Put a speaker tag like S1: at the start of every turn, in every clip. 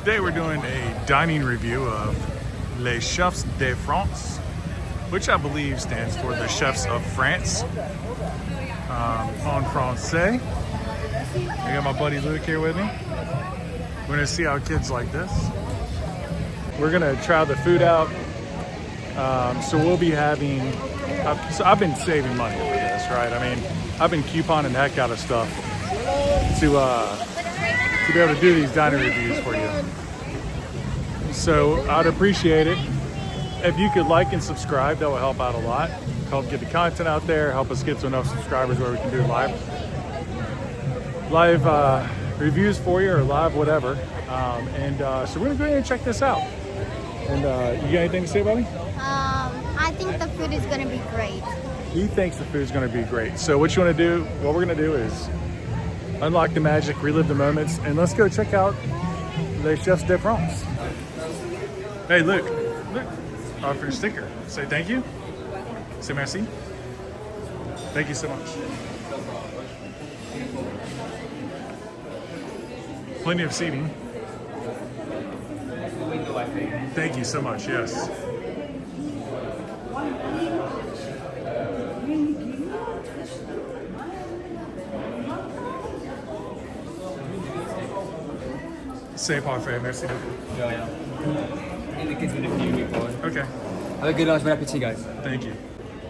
S1: Today we're doing a dining review of Les Chefs de France, which I believe stands for the Chefs of France, en français. I got my buddy Luke here with me. We're gonna see how kids like this. We're gonna try the food out. So we'll be having, so I've been saving money for this, right? I mean, I've been couponing the heck out of stuff to be able to do these dining reviews for you. So I'd appreciate it if you could like and subscribe. That will help out a lot. Help get the content out there, help us get to enough subscribers where we can do live reviews for you, or live whatever. So we're gonna go ahead and check this out. And you got anything to say, buddy?
S2: I think the food is gonna be great.
S1: He thinks the food's gonna be great. So what we're gonna do is unlock the magic, relive the moments, and let's go check out Les Chefs de France. Hey, look, for your sticker. Say thank you. Say merci. Thank you so much. Plenty of seating. Thank you so much, yes. C'est parfait, merci beaucoup.
S3: And the kids with a few before.
S1: Okay.
S3: Have a good lunch, bon appetit, guys.
S1: Thank you.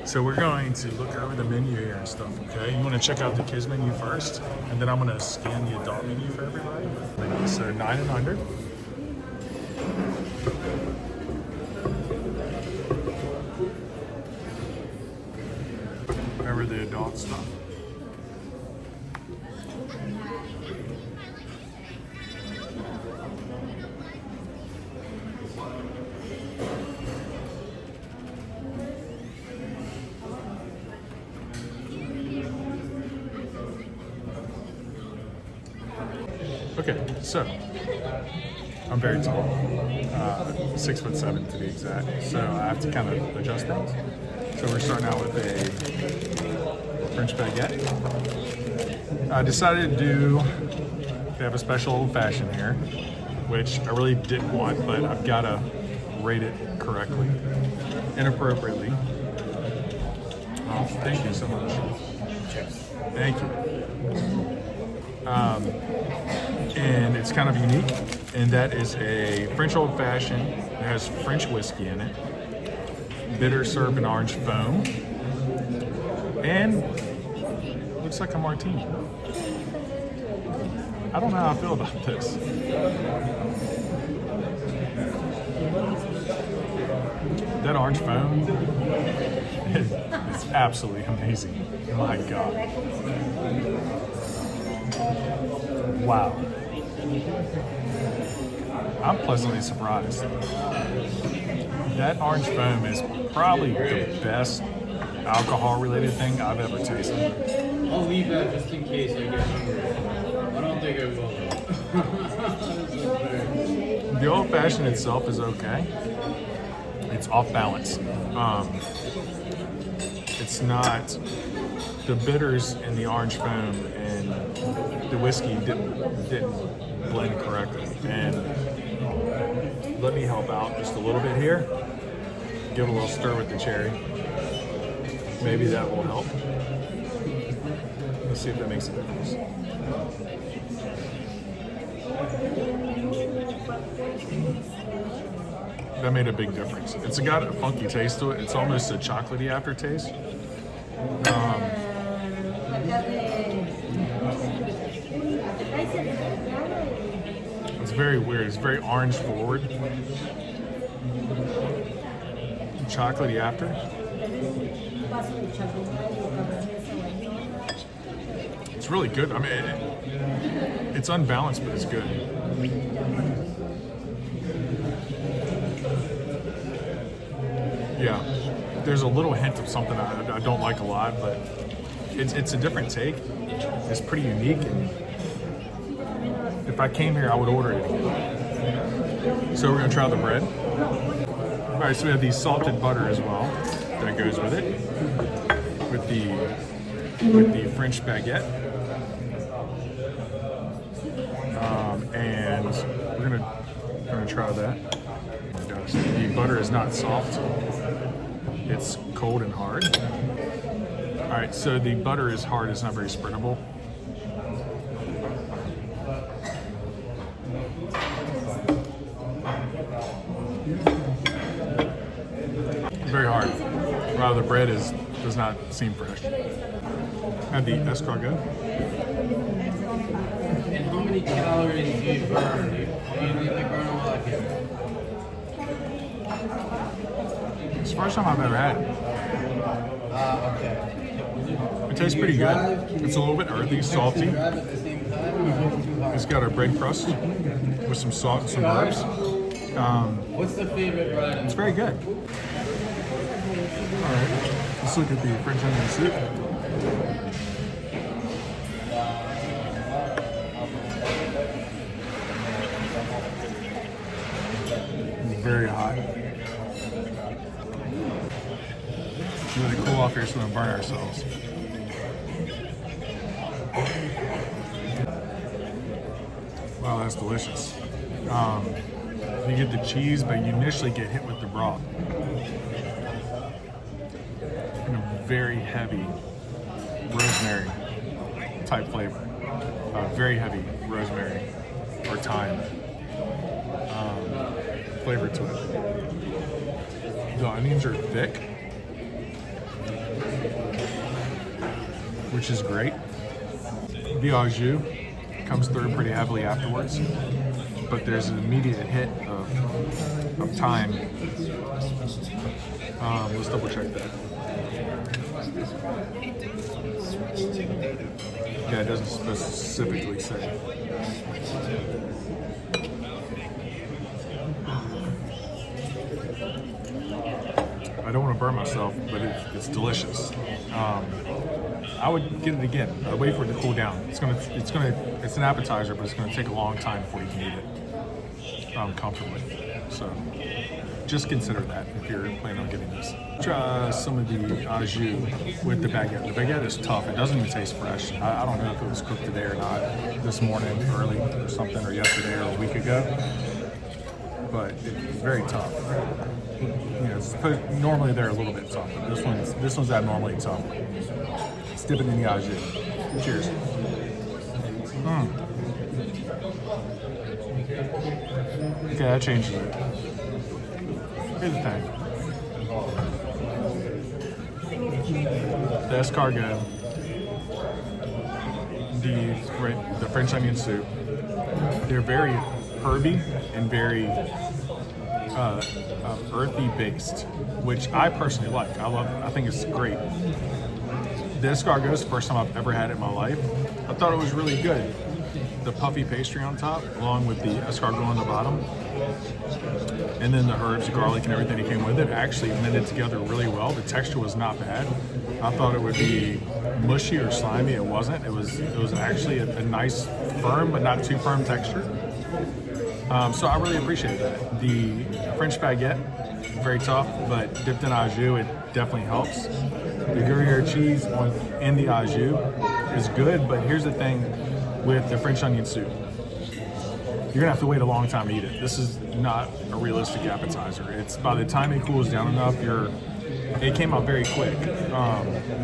S1: So we're going to look over the menu here and stuff, okay? You want to check out the kids menu first, and then I'm going to scan the adult menu for everybody. So 9 and under. Remember the adult stuff. Okay, so I'm very tall, 6'7" to be exact. So I have to kind of adjust things. So we're starting out with a French baguette. I decided to have a special old fashioned here, which I really didn't want, but I've got to rate it correctly and appropriately. Oh, thank you so much. Thank you. And it's kind of unique, and that is a French old fashioned. It has French whiskey in it, bitter syrup and orange foam, and looks like a martini. I don't know how I feel about this. That orange foam is absolutely amazing. My God. Wow. I'm pleasantly surprised. That orange foam is probably the best alcohol-related thing I've ever tasted.
S4: I'll leave that just in case I get hungry. I don't think I will.
S1: The old-fashioned itself is okay. It's off balance. It's not the bitters in the orange foam and the whiskey didn't blend correctly. And let me help out just a little bit here. Give a little stir with the cherry. Maybe that will help. Let's see if that makes a difference. That made a big difference. It's got a funky taste to it. It's almost a chocolatey aftertaste. It's very weird. It's very orange forward. Chocolatey after. It's really good. I mean, it's unbalanced, but it's good. Yeah, there's a little hint of something I don't like a lot, but it's a different take. It's pretty unique. And if I came here, I would order it again. So we're gonna try the bread. All right, so we have the salted butter as well that goes with it, with the French baguette. And we're gonna gonna try that. Oh my gosh, the butter is not soft. It's cold and hard. All right, so the butter is hard. It's not very spreadable. Very hard. Wow, the bread does not seem fresh. Had the escargot.
S4: And how many calories do you burn? Do you like burn a lot here?
S1: It's the first time I've ever had it.
S4: Okay.
S1: It tastes pretty good. It's a little bit earthy, salty.
S4: Drive at the same time.
S1: It's got a bread crust with some salt and some herbs.
S4: What's the favorite bread?
S1: It's very good. All right, let's look at the French onion soup. Very hot. We let it cool off here so we don't burn ourselves. Wow, that's delicious. You get the cheese, but you initially get hit with the broth. And a very heavy rosemary type flavor. Very heavy rosemary or thyme flavor to it. The onions are thick, which is great. The au jus comes through pretty heavily afterwards, but there's an immediate hit of thyme. Let's double check that. Yeah, it doesn't specifically say. I don't want to burn myself, but it's delicious. I would get it again. I'd wait for it to cool down. It's an appetizer, but it's gonna take a long time before you can eat it comfortably. So just consider that if you're planning on getting this. Try some of the au jus with the baguette. The baguette is tough. It doesn't even taste fresh. I don't know if it was cooked today or not, this morning early or something, or yesterday or a week ago. But it's very tough. You know, normally they're a little bit tough, but this one's abnormally tough. Let's dip it in the au jus. Cheers. Okay, that changes it. Here's the thing. The escargot, the French onion soup, they're very herby and very earthy based, which I personally like. I think it's great. The escargot is the first time I've ever had it in my life. I thought it was really good. The puffy pastry on top, along with the escargot on the bottom, and then the herbs, garlic, and everything that came with it actually blended together really well. The texture was not bad. I thought it would be mushy or slimy. It wasn't. It was actually a nice, firm but not too firm texture. So I really appreciate that. The French baguette, very tough, but dipped in au jus, it definitely helps. The Gruyere cheese in the au jus is good, but here's the thing with the French onion soup. You're gonna have to wait a long time to eat it. This is not a realistic appetizer. It's by the time it cools down enough, it came out very quick.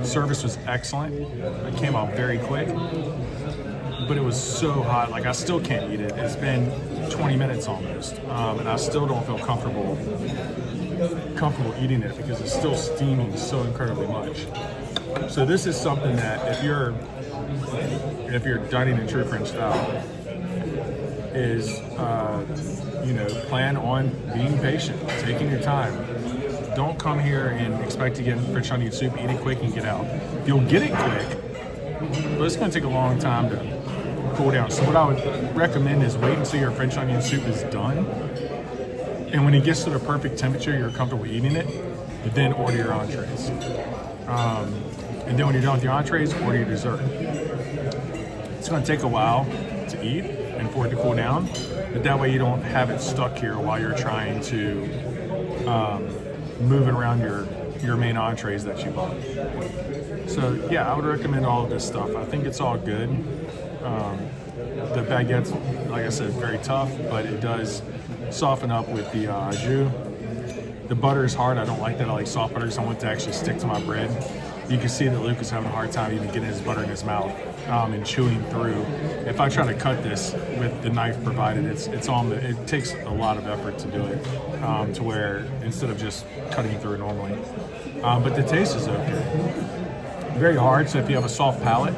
S1: Service was excellent. It came out very quick, but it was so hot. Like, I still can't eat it. It's been 20 minutes almost, and I still don't feel comfortable eating it because it's still steaming so incredibly much. So this is something that if you're dining in true French style, is plan on being patient, taking your time. Don't come here and expect to get French onion soup, eat it quick and get out. You'll get it quick, but it's going to take a long time to cool down. So what I would recommend is wait until your French onion soup is done, and when it gets to the perfect temperature, you're comfortable eating it, then order your entrees. And then when you're done with your entrees, order your dessert. It's going to take a while to eat and for it to cool down, but that way you don't have it stuck here while you're trying to move it around your main entrees that you bought. So yeah, I would recommend all of this stuff. I think it's all good. The baguette's, like I said, very tough, but it does soften up with the jus. The butter is hard. I don't like that. I like soft butter, so I want it to actually stick to my bread. You can see that Luke is having a hard time even getting his butter in his mouth and chewing through. If I try to cut this with the knife provided, it takes a lot of effort to do it to where instead of just cutting through it normally. But the taste is okay. Very hard, so if you have a soft palate,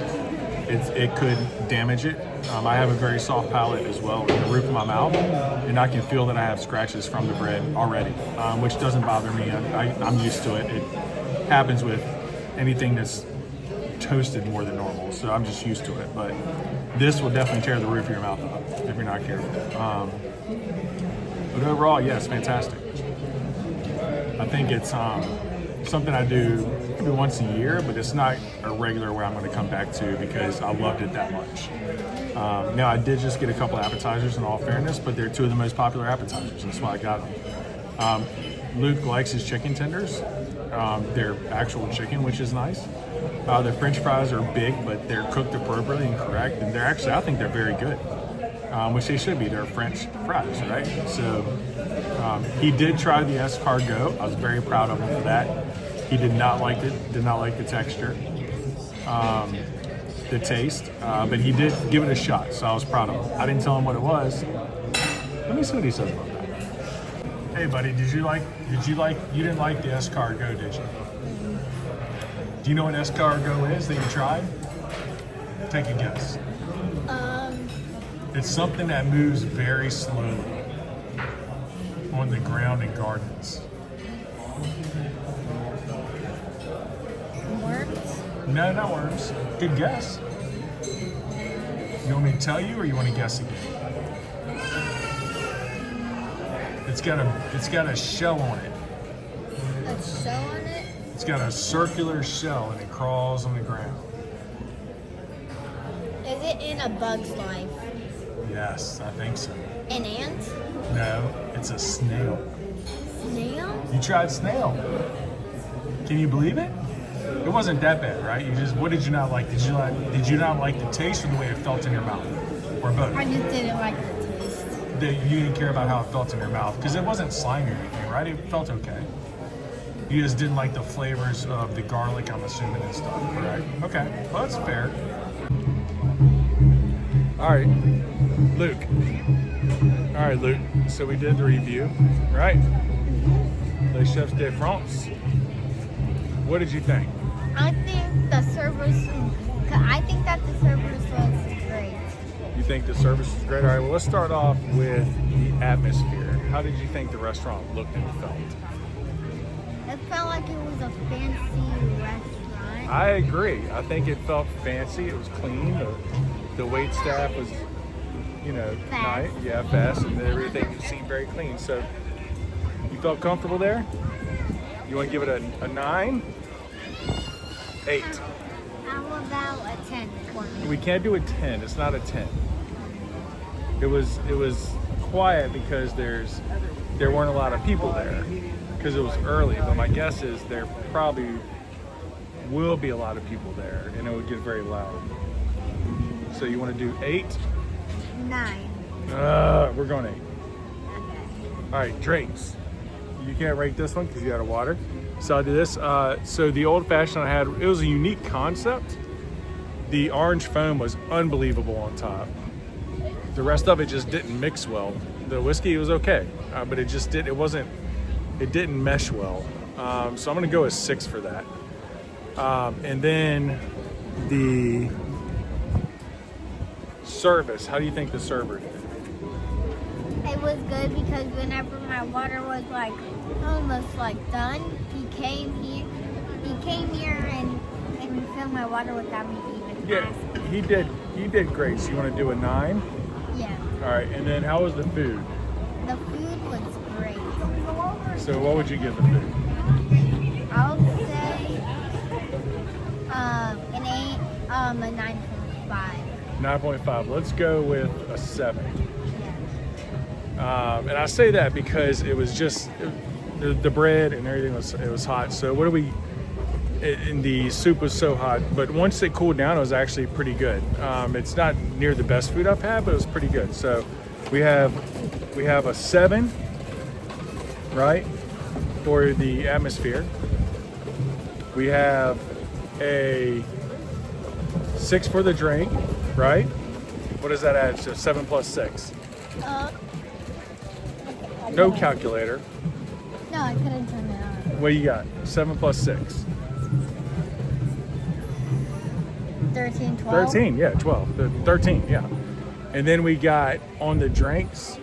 S1: it could damage it. I have a very soft palate as well in the roof of my mouth, and I can feel that I have scratches from the bread already, which doesn't bother me. I'm used to it. It happens with anything that's toasted more than normal, so I'm just used to it. But this will definitely tear the roof of your mouth up if you're not careful. But overall, yes, fantastic. I think it's something I do maybe once a year, but it's not a regular where I'm going to come back to because I loved it that much. Now, I did just get a couple appetizers in all fairness, but they're two of the most popular appetizers. That's why I got them. Luke likes his chicken tenders. They're actual chicken, which is nice. The French fries are big, but they're cooked appropriately and correct. And they're actually, I think they're very good, which they should be. They're French fries, right? So he did try the escargot. I was very proud of him for that. He did not like it, did not like the texture, the taste, but he did give it a shot, so I was proud of him. I didn't tell him what it was. Let me see what he says about that. Hey buddy, you didn't like the escargot, did you? Do you know what escargot is that you tried? Take a guess. It's something that moves very slowly on the ground in gardens.
S2: Worms?
S1: No, not worms. Good guess. You want me to tell you, or you want to guess again? It's got a shell on it.
S2: A shell on it?
S1: It's got a circular shell and it crawls on the ground.
S2: Is it in a bug's life?
S1: Yes, I think so.
S2: An ant?
S1: No, it's a snail.
S2: Snail?
S1: You tried snail. Can you believe it? It wasn't that bad, right? What did you not like? Did you not like the taste or the way it felt in your mouth? Or both?
S2: I just didn't like the taste.
S1: You didn't care about how it felt in your mouth because it wasn't slimy or anything, right? It felt okay. You just didn't like the flavors of the garlic, I'm assuming, and stuff, correct? Okay, well, that's fair. All right, Luke. All right, Luke. So we did the review, right? Les Chefs de France. What did you think?
S2: I think that the service was great.
S1: You think the service is great? All right, well, let's start off with the atmosphere. How did you think the restaurant looked and felt?
S2: It felt like it was a fancy restaurant.
S1: I agree. I think it felt fancy. It was clean. The wait staff was,
S2: Fast.
S1: nice. Yeah, fast, and everything seemed very clean. So you felt comfortable there? You want to give it a 9? 8.
S2: How about a 10 for me?
S1: We can't do a 10. It's not a 10. It was quiet because there weren't a lot of people there because it was early. But my guess is there probably will be a lot of people there, and it would get very loud. So you want to do 8?
S2: 9.
S1: We're going 8.
S2: Okay.
S1: All right, drinks. You can't rate this one because you had a water. So I'll do this. So the old fashioned I had, it was a unique concept. The orange foam was unbelievable on top. The rest of it just didn't mix well. The whiskey was okay, but it didn't mesh well. So I'm gonna go a 6 for that. And then the service, how do you think the server did?
S2: It was good because whenever my water was almost done, he came here and refilled my water without me even asking.
S1: He did great. So you want to do a 9?
S2: Yeah.
S1: All right, and then how was the food?
S2: The food was great.
S1: So what would you give the food?
S2: I would say an 8, a 9.5.
S1: 9.5. Let's go with a 7. And I say that because it was just the bread and everything was hot. So what do we? and the soup was so hot. But once it cooled down, it was actually pretty good. It's not near the best food I've had, but it was pretty good. So we have a 7, right, for the atmosphere. We have a 6 for the drink, right? What does that add? So 7 plus 6. No calculator.
S2: No, I couldn't turn it on.
S1: What you got? 7 plus 6.
S2: 13, 12.
S1: 13, yeah, 12. 13, yeah. And then we got on the drinks,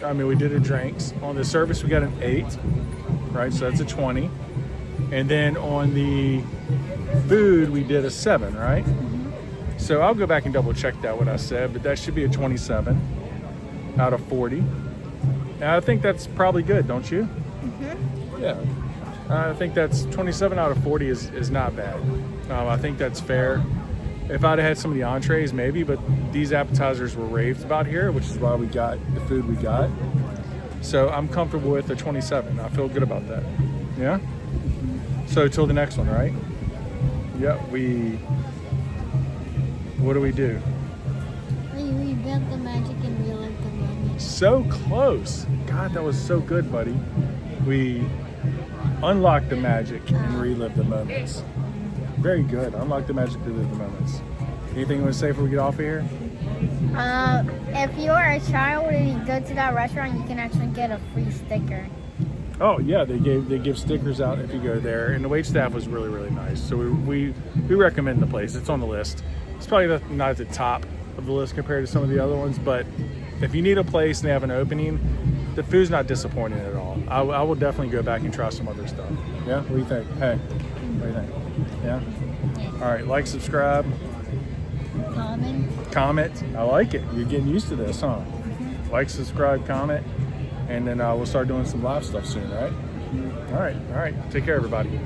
S1: we did the drinks. On the service, we got an 8, right? So that's a 20. And then on the food, we did a 7, right? So I'll go back and double check that, what I said, but that should be a 27 out of 40. And I think that's probably good, don't you? Yeah. I think that's 27 out of 40 is not bad. I think that's fair. If I'd have had some of the entrees, maybe, but these appetizers were raved about here, which is why we got the food we got. So I'm comfortable with the 27. I feel good about that. Yeah? So till the next one, right? Yep, what do we do?
S2: We rebuilt the magic and relived the moment.
S1: So close. God, that was so good, buddy. We unlocked the magic and relived the moments. Very good. Unlock the magic, relive the moments. Anything you want to say before we get off of here?
S2: If you're a child and you go to that restaurant, you can actually get a free sticker.
S1: Oh yeah, they give stickers out if you go there, and the wait staff was really, really nice. So we recommend the place. It's on the list. It's probably not at the top of the list compared to some of the other ones, but if you need a place and they have an opening, the food's not disappointing at all. I will definitely go back and try some other stuff. Yeah, what do you think? Hey, what do you think? Yeah. All right, like, subscribe, comment. I like it. You're getting used to this, huh? Like, subscribe, comment, and then we'll start doing some live stuff soon, right? All right. Take care, everybody.